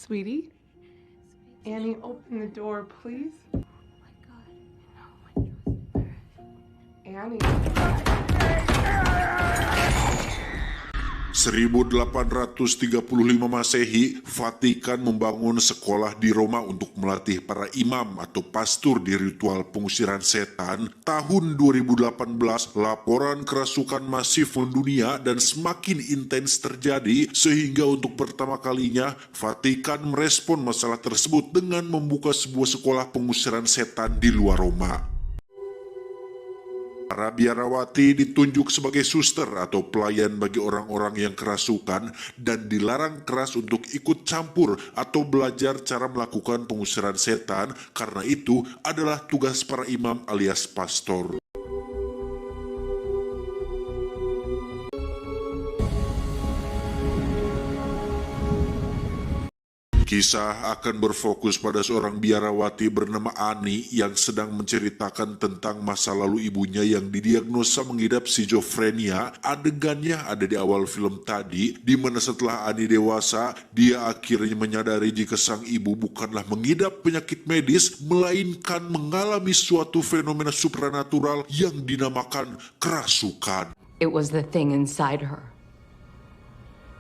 Sweetie? Annie, open the door, please. Annie. 1835 Masehi, Vatikan membangun sekolah di Roma untuk melatih para imam atau pastor di ritual pengusiran setan. Tahun 2018, laporan kerasukan masif mendunia dan semakin intens terjadi, sehingga untuk pertama kalinya Vatikan merespon masalah tersebut dengan membuka sebuah sekolah pengusiran setan di luar Roma. Para biarawati ditunjuk sebagai suster atau pelayan bagi orang-orang yang kerasukan dan dilarang keras untuk ikut campur atau belajar cara melakukan pengusiran setan, karena itu adalah tugas para imam alias pastor. Kisah akan berfokus pada seorang biarawati bernama Ani yang sedang menceritakan tentang masa lalu ibunya yang didiagnosa mengidap skizofrenia. Adegannya ada di awal film tadi, di mana setelah Ani dewasa, dia akhirnya menyadari jika sang ibu bukanlah mengidap penyakit medis, melainkan mengalami suatu fenomena supranatural yang dinamakan kerasukan. It was the thing inside her.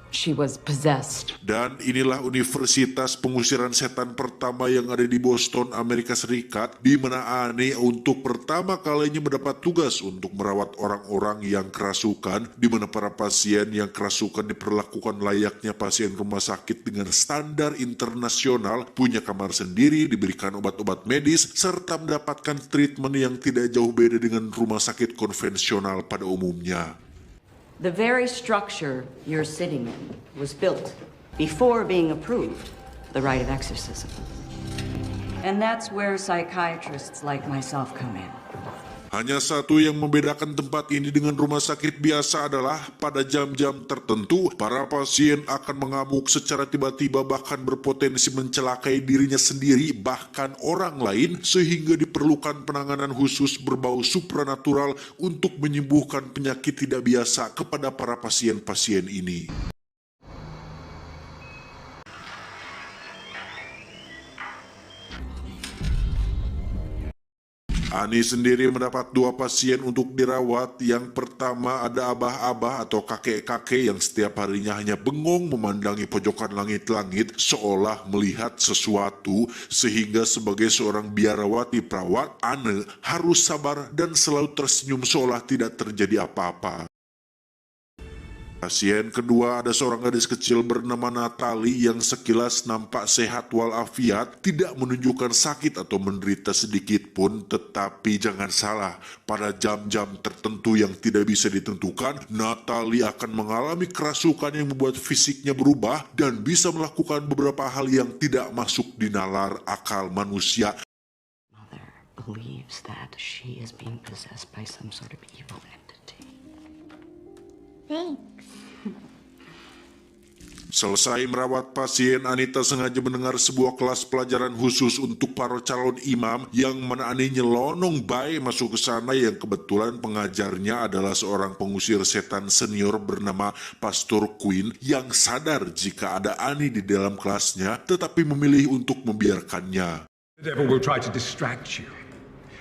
She was possessed. Dan inilah universitas pengusiran setan pertama yang ada di Boston, Amerika Serikat, di mana Annie untuk pertama kalinya mendapat tugas untuk merawat orang-orang yang kerasukan, di mana para pasien yang kerasukan diperlakukan layaknya pasien rumah sakit dengan standar internasional, punya kamar sendiri, diberikan obat-obat medis, serta mendapatkan treatment yang tidak jauh beda dengan rumah sakit konvensional pada umumnya. The very structure you're sitting in was built before being approved the rite of exorcism. And that's where psychiatrists like myself come in. Hanya satu yang membedakan tempat ini dengan rumah sakit biasa adalah pada jam-jam tertentu, para pasien akan mengamuk secara tiba-tiba, bahkan berpotensi mencelakai dirinya sendiri, bahkan orang lain, sehingga diperlukan penanganan khusus berbau supranatural untuk menyembuhkan penyakit tidak biasa kepada para pasien-pasien ini. Ani sendiri mendapat 2 pasien untuk dirawat. Yang pertama ada abah-abah atau kakek-kakek yang setiap harinya hanya bengong memandangi pojokan langit-langit seolah melihat sesuatu, sehingga sebagai seorang biarawati perawat, Anne harus sabar dan selalu tersenyum seolah tidak terjadi apa-apa. Pasien kedua ada seorang gadis kecil bernama Natalie yang sekilas nampak sehat walafiat, tidak menunjukkan sakit atau menderita sedikit pun. Tetapi jangan salah, pada jam-jam tertentu yang tidak bisa ditentukan, Natalie akan mengalami kerasukan yang membuat fisiknya berubah dan bisa melakukan beberapa hal yang tidak masuk di nalar akal manusia. Mother believes that she is being possessed by some sort of evil entity. Thanks. Selesai merawat pasien, Anita sengaja mendengar sebuah kelas pelajaran khusus untuk para calon imam, yang mana Ani nyelonong baik masuk ke sana, yang kebetulan pengajarnya adalah seorang pengusir setan senior bernama Pastor Quinn, yang sadar jika ada Ani di dalam kelasnya tetapi memilih untuk membiarkannya. The devil will try to distract you.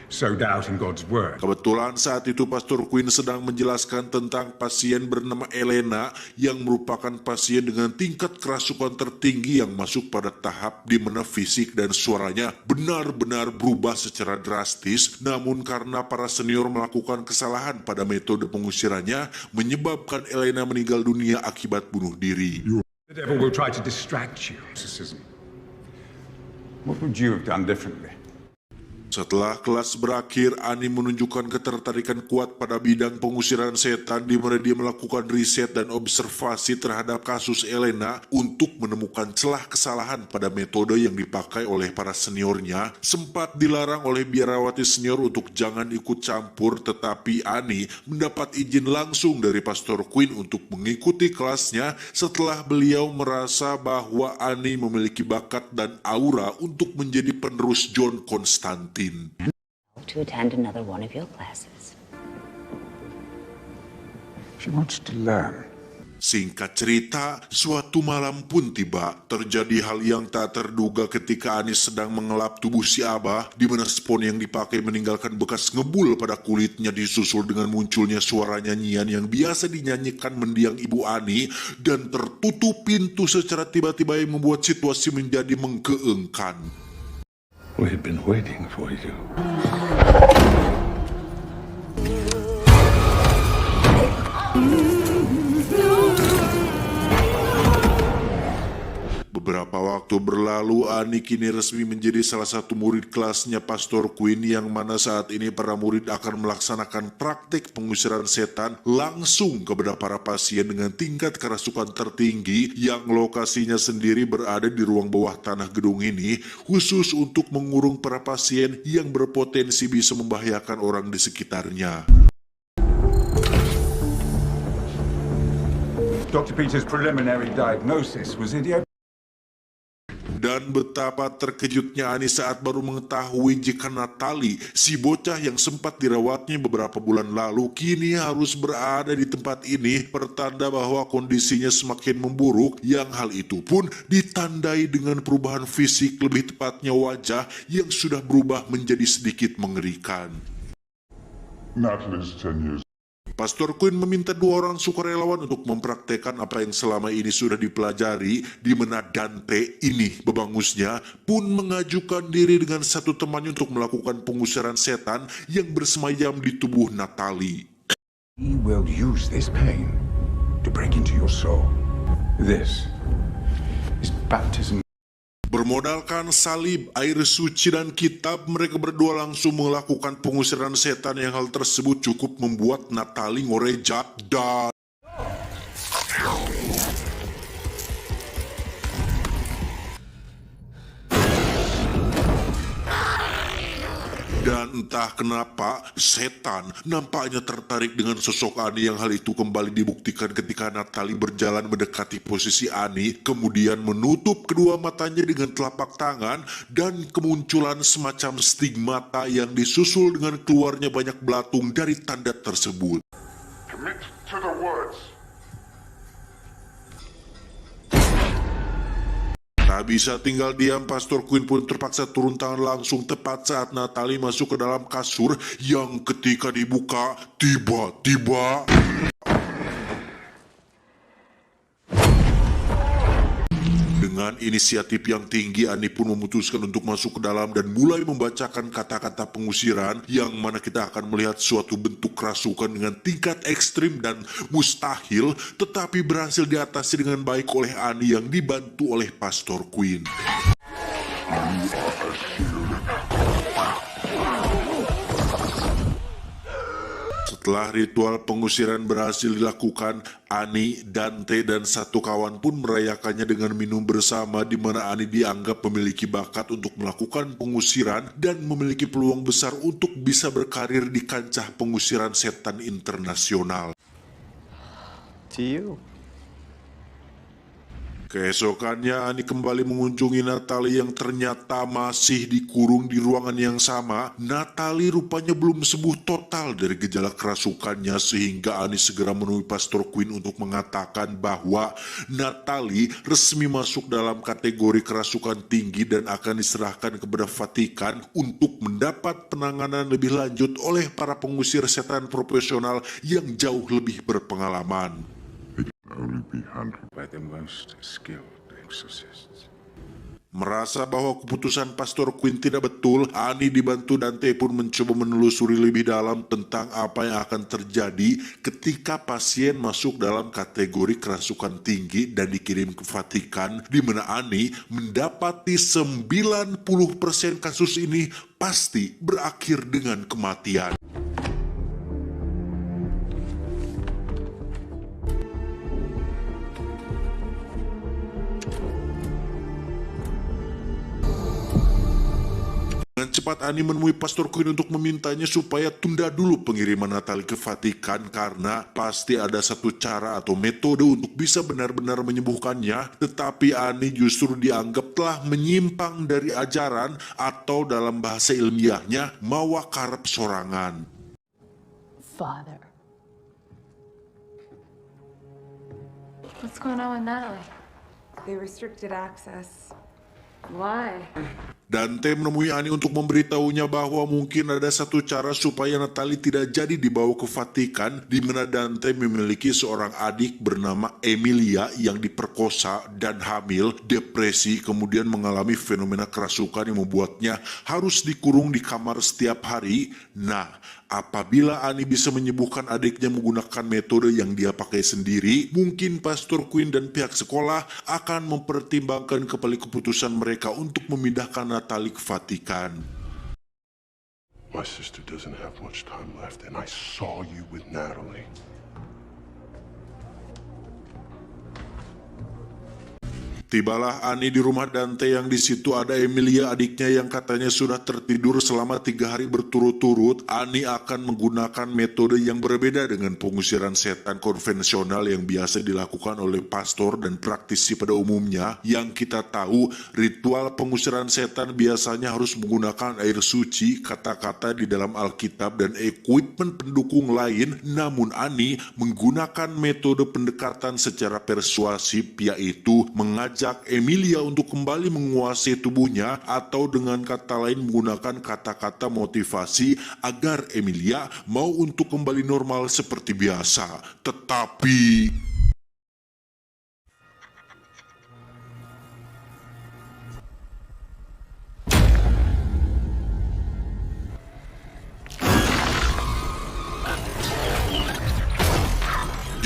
So doubt in God's word. Kebetulan saat itu Pastor Quinn sedang menjelaskan tentang pasien bernama Elena yang merupakan pasien dengan tingkat kerasukan tertinggi yang masuk pada tahap di mana fisik dan suaranya benar-benar berubah secara drastis. Namun karena para senior melakukan kesalahan pada metode pengusirannya, menyebabkan Elena meninggal dunia akibat bunuh diri. The devil will try to distract you. What would you have done differently? Setelah kelas berakhir, Ani menunjukkan ketertarikan kuat pada bidang pengusiran setan, di mana dia melakukan riset dan observasi terhadap kasus Elena untuk menemukan celah kesalahan pada metode yang dipakai oleh para seniornya. Sempat dilarang oleh biarawati senior untuk jangan ikut campur, tetapi Ani mendapat izin langsung dari Pastor Quinn untuk mengikuti kelasnya setelah beliau merasa bahwa Ani memiliki bakat dan aura untuk menjadi penerus John Constantine. To attend another one of your classes. She wants to learn. Singkat cerita, suatu malam pun tiba. Terjadi hal yang tak terduga ketika Ani sedang mengelap tubuh si Abah, di mana spons yang dipakai meninggalkan bekas ngebul pada kulitnya, disusul dengan munculnya suara nyanyian yang biasa dinyanyikan mendiang ibu Ani, dan tertutup pintu secara tiba-tiba yang membuat situasi menjadi mengkeengkan. We've been waiting for you. Beberapa waktu berlalu, Ani kini resmi menjadi salah satu murid kelasnya Pastor Quinn, yang mana saat ini para murid akan melaksanakan praktik pengusiran setan langsung kepada para pasien dengan tingkat kerasukan tertinggi, yang lokasinya sendiri berada di ruang bawah tanah gedung ini, khusus untuk mengurung para pasien yang berpotensi bisa membahayakan orang di sekitarnya. Dr. Peter's preliminary diagnosis was idiopathic. Dan betapa terkejutnya Ani saat baru mengetahui jika Natalie, si bocah yang sempat dirawatnya beberapa bulan lalu, kini harus berada di tempat ini, pertanda bahwa kondisinya semakin memburuk, yang hal itu pun ditandai dengan perubahan fisik, lebih tepatnya wajah yang sudah berubah menjadi sedikit mengerikan. Natalie's 10 years. Pastor Quinn meminta 2 orang sukarelawan untuk mempraktekkan apa yang selama ini sudah dipelajari, di mana Dante ini, bebangusnya, pun mengajukan diri dengan satu temannya untuk melakukan pengusiran setan yang bersemayam di tubuh Natalie. He will use this pain to break into your soul. This is baptism. Bermodalkan salib, air suci, dan kitab, mereka berdua langsung melakukan pengusiran setan, yang hal tersebut cukup membuat Natalie ngorejat dan entah kenapa setan nampaknya tertarik dengan sosok Ani, yang hal itu kembali dibuktikan ketika Natalie berjalan mendekati posisi Ani, kemudian menutup kedua matanya dengan telapak tangan, dan kemunculan semacam stigmata yang disusul dengan keluarnya banyak belatung dari tanda tersebut. Commit to the words. Tak bisa tinggal diam, Pastor Quinn pun terpaksa turun tangan langsung tepat saat Natalie masuk ke dalam kasur, yang ketika dibuka, tiba-tiba dengan inisiatif yang tinggi, Ani pun memutuskan untuk masuk ke dalam dan mulai membacakan kata-kata pengusiran, yang mana kita akan melihat suatu bentuk kerasukan dengan tingkat ekstrim dan mustahil, tetapi berhasil diatasi dengan baik oleh Ani yang dibantu oleh Pastor Quinn. Setelah ritual pengusiran berhasil dilakukan, Ani, Dante, dan satu kawan pun merayakannya dengan minum bersama, di mana Ani dianggap memiliki bakat untuk melakukan pengusiran dan memiliki peluang besar untuk bisa berkarir di kancah pengusiran setan internasional. To you. Keesokannya, Ani kembali mengunjungi Natalie yang ternyata masih dikurung di ruangan yang sama. Natalie rupanya belum sembuh total dari gejala kerasukannya, sehingga Ani segera menemui Pastor Quinn untuk mengatakan bahwa Natalie resmi masuk dalam kategori kerasukan tinggi dan akan diserahkan kepada Vatikan untuk mendapat penanganan lebih lanjut oleh para pengusir setan profesional yang jauh lebih berpengalaman. Only be handled. By the most skilled exorcists. Merasa bahwa keputusan Pastor Quinn tidak betul, Ani dibantu Dante pun mencoba menelusuri lebih dalam tentang apa yang akan terjadi ketika pasien masuk dalam kategori kerasukan tinggi dan dikirim ke Vatikan, di mana Ani mendapati 90% kasus ini pasti berakhir dengan kematian. Dengan cepat Ani menemui Pastor Quinn untuk memintanya supaya tunda dulu pengiriman Natalie ke Vatikan, karena pasti ada satu cara atau metode untuk bisa benar-benar menyembuhkannya, tetapi Ani justru dianggap telah menyimpang dari ajaran, atau dalam bahasa ilmiahnya mawa karep sorangan. Father, What's going on with Natalie? They restricted access. Why? Dante menemui Annie untuk memberitahunya bahwa mungkin ada satu cara supaya Natalie tidak jadi dibawa ke Vatikan, di mana Dante memiliki seorang adik bernama Emilia yang diperkosa dan hamil, depresi, kemudian mengalami fenomena kerasukan yang membuatnya harus dikurung di kamar setiap hari. Nah, apabila Annie bisa menyembuhkan adiknya menggunakan metode yang dia pakai sendiri, mungkin Pastor Quinn dan pihak sekolah akan mempertimbangkan kembali keputusan mereka untuk memindahkan Natalie ke Vatikan. My sister doesn't have much time left, and I saw you with Natalie. Tibalah Annie di rumah Dante yang di situ ada Emilia adiknya yang katanya sudah tertidur selama 3 hari berturut-turut. Annie akan menggunakan metode yang berbeda dengan pengusiran setan konvensional yang biasa dilakukan oleh pastor dan praktisi pada umumnya. Yang kita tahu, ritual pengusiran setan biasanya harus menggunakan air suci, kata-kata di dalam Alkitab, dan equipment pendukung lain. Namun Annie menggunakan metode pendekatan secara persuasif, yaitu mengajak Emilia untuk kembali menguasai tubuhnya, atau dengan kata lain menggunakan kata-kata motivasi agar Emilia mau untuk kembali normal seperti biasa. Tetapi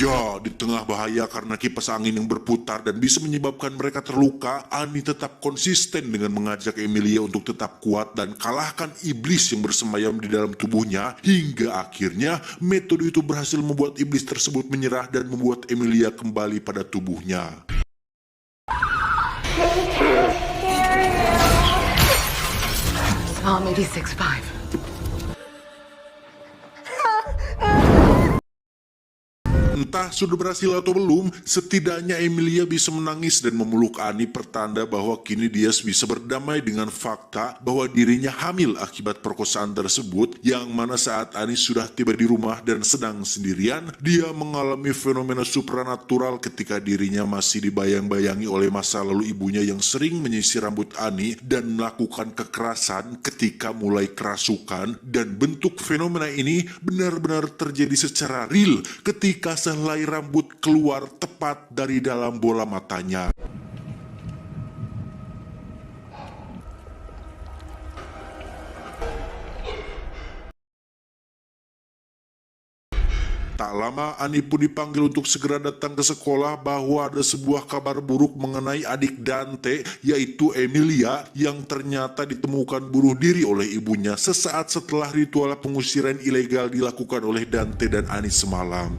ya, di tengah bahaya karena kipas angin yang berputar dan bisa menyebabkan mereka terluka, Annie tetap konsisten dengan mengajak Emilia untuk tetap kuat dan kalahkan iblis yang bersemayam di dalam tubuhnya, hingga akhirnya metode itu berhasil membuat iblis tersebut menyerah dan membuat Emilia kembali pada tubuhnya. Psalm 86:5. Entah sudah berhasil atau belum, setidaknya Emilia bisa menangis dan memeluk Annie, pertanda bahwa kini dia bisa berdamai dengan fakta bahwa dirinya hamil akibat perkosaan tersebut, yang mana saat Annie sudah tiba di rumah dan sedang sendirian, dia mengalami fenomena supranatural ketika dirinya masih dibayang-bayangi oleh masa lalu ibunya yang sering menyisir rambut Annie dan melakukan kekerasan ketika mulai kerasukan, dan bentuk fenomena ini benar-benar terjadi secara real ketika sehelai rambut keluar tepat dari dalam bola matanya. Tak lama Annie pun dipanggil untuk segera datang ke sekolah bahwa ada sebuah kabar buruk mengenai adik Dante, yaitu Emilia, yang ternyata ditemukan bunuh diri oleh ibunya sesaat setelah ritual pengusiran ilegal dilakukan oleh Dante dan Annie semalam.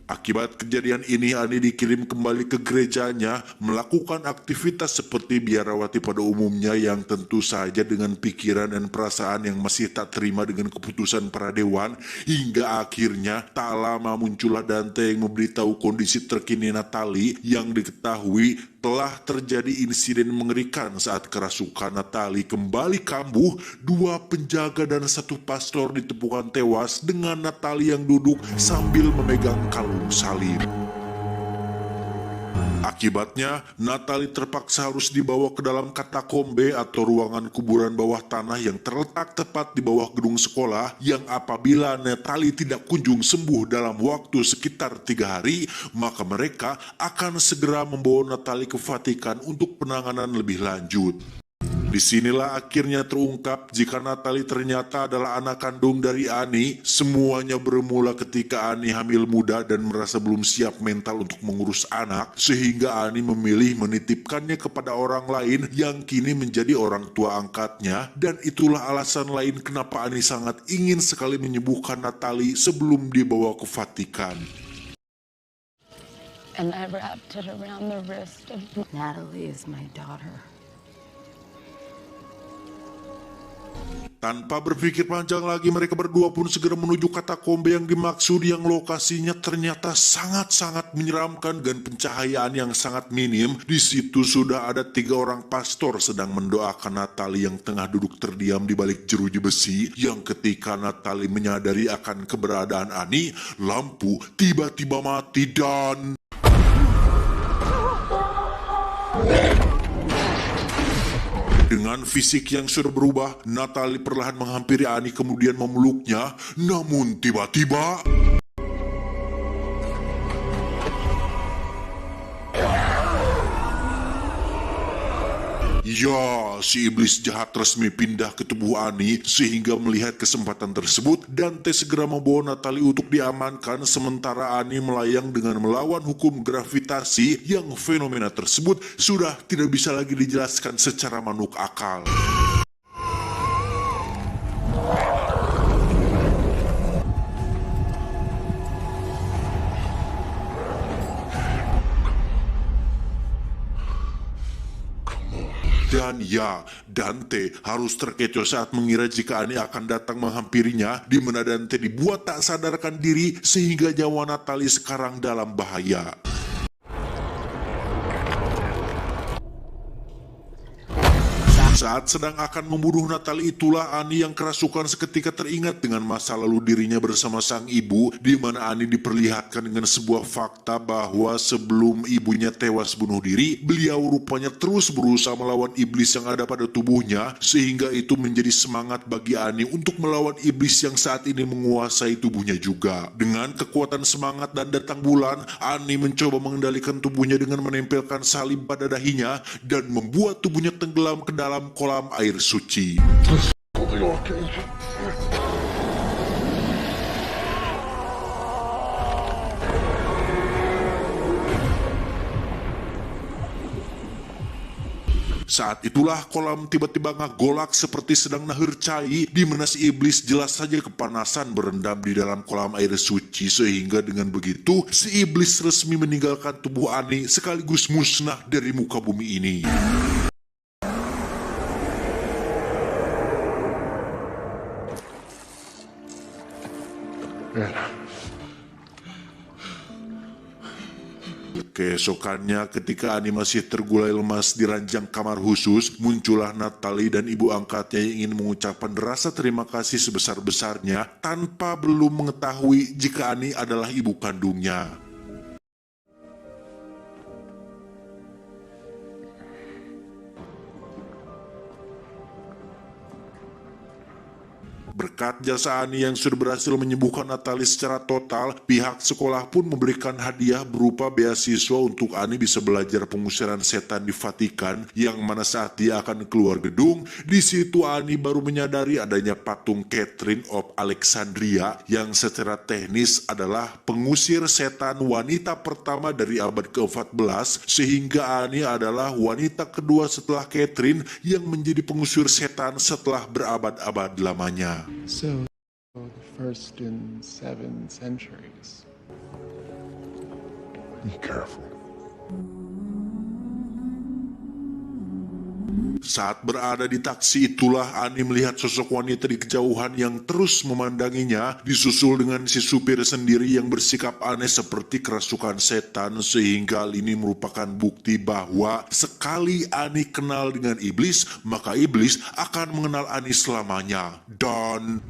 Akibat kejadian ini, Annie dikirim kembali ke gerejanya melakukan aktivitas seperti biarawati pada umumnya, yang tentu saja dengan pikiran dan perasaan yang masih tak terima dengan keputusan para dewan, hingga akhirnya tak lama muncullah Dante yang memberitahu kondisi terkini Natalie, yang diketahui telah terjadi insiden mengerikan saat kerasukan Natalie kembali kambuh. 2 penjaga dan 1 pastor ditemukan tewas dengan Natalie yang duduk sambil memegang kalung salib. Akibatnya, Natalie terpaksa harus dibawa ke dalam katakombe atau ruangan kuburan bawah tanah yang terletak tepat di bawah gedung sekolah, yang apabila Natalie tidak kunjung sembuh dalam waktu sekitar 3 hari, maka mereka akan segera membawa Natalie ke Vatikan untuk penanganan lebih lanjut. Disinilah akhirnya terungkap jika Natalie ternyata adalah anak kandung dari Annie. Semuanya bermula ketika Annie hamil muda dan merasa belum siap mental untuk mengurus anak, sehingga Annie memilih menitipkannya kepada orang lain yang kini menjadi orang tua angkatnya, dan itulah alasan lain kenapa Annie sangat ingin sekali menyembuhkan Natalie sebelum dibawa ke Vatikan. And I wrapped it around the wrist of Natalie is my daughter. Tanpa berpikir panjang lagi, mereka berdua pun segera menuju katakombe yang dimaksud, yang lokasinya ternyata sangat-sangat menyeramkan dan pencahayaan yang sangat minim. Di situ sudah ada 3 orang pastor sedang mendoakan Natalie yang tengah duduk terdiam di balik jeruji besi. Yang ketika Natalie menyadari akan keberadaan Annie, lampu tiba-tiba mati dan... Dengan fisik yang sudah berubah, Natalie perlahan menghampiri Annie kemudian memeluknya. Namun tiba-tiba... Ya, si iblis jahat resmi pindah ke tubuh Annie. Sehingga melihat kesempatan tersebut, Dante segera membawa Natalie untuk diamankan, sementara Annie melayang dengan melawan hukum gravitasi yang fenomena tersebut sudah tidak bisa lagi dijelaskan secara manuk akal. Dan ya, Dante harus terkecoh saat mengira jika Annie akan datang menghampirinya, di mana Dante dibuat tak sadarkan diri sehingga nyawa Natalie sekarang dalam bahaya. Saat sedang akan membunuh Natalie itulah Annie yang kerasukan seketika teringat dengan masa lalu dirinya bersama sang ibu, di mana Annie diperlihatkan dengan sebuah fakta bahwa sebelum ibunya tewas bunuh diri, beliau rupanya terus berusaha melawan iblis yang ada pada tubuhnya, sehingga itu menjadi semangat bagi Annie untuk melawan iblis yang saat ini menguasai tubuhnya juga. Dengan kekuatan semangat dan datang bulan, Annie mencoba mengendalikan tubuhnya dengan menempelkan salib pada dahinya dan membuat tubuhnya tenggelam ke dalam kolam air suci. Saat itulah kolam tiba-tiba ngagolak seperti sedang nahir cai, di mana si iblis jelas saja kepanasan berendam di dalam kolam air suci, sehingga dengan begitu si iblis resmi meninggalkan tubuh Annie sekaligus musnah dari muka bumi ini. Keesokannya ketika Annie masih tergulai lemas di ranjang kamar khusus, muncullah Natalie dan ibu angkatnya yang ingin mengucapkan rasa terima kasih sebesar-besarnya tanpa belum mengetahui jika Annie adalah ibu kandungnya. Berkat jasa Annie yang sudah berhasil menyembuhkan Natalie secara total, pihak sekolah pun memberikan hadiah berupa beasiswa untuk Annie bisa belajar pengusiran setan di Vatikan, yang mana saat dia akan keluar gedung, di situ Annie baru menyadari adanya patung Catherine of Alexandria yang secara teknis adalah pengusir setan wanita pertama dari abad ke-14, sehingga Annie adalah wanita kedua setelah Catherine yang menjadi pengusir setan setelah berabad-abad lamanya. So, the first in 7 centuries. Be careful. Saat berada di taksi itulah Annie melihat sosok wanita di kejauhan yang terus memandanginya, disusul dengan si supir sendiri yang bersikap aneh seperti kerasukan setan, sehingga hal ini merupakan bukti bahwa sekali Annie kenal dengan iblis, maka iblis akan mengenal Annie selamanya. Dan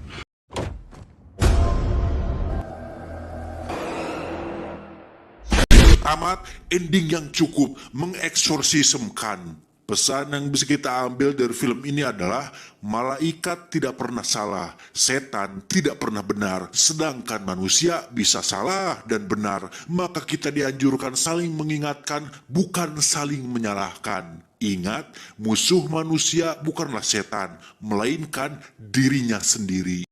tamat ending yang cukup mengeksorsismkan. Pesan yang bisa kita ambil dari film ini adalah malaikat tidak pernah salah, setan tidak pernah benar, sedangkan manusia bisa salah dan benar. Maka kita dianjurkan saling mengingatkan, bukan saling menyalahkan. Ingat, musuh manusia bukanlah setan, melainkan dirinya sendiri.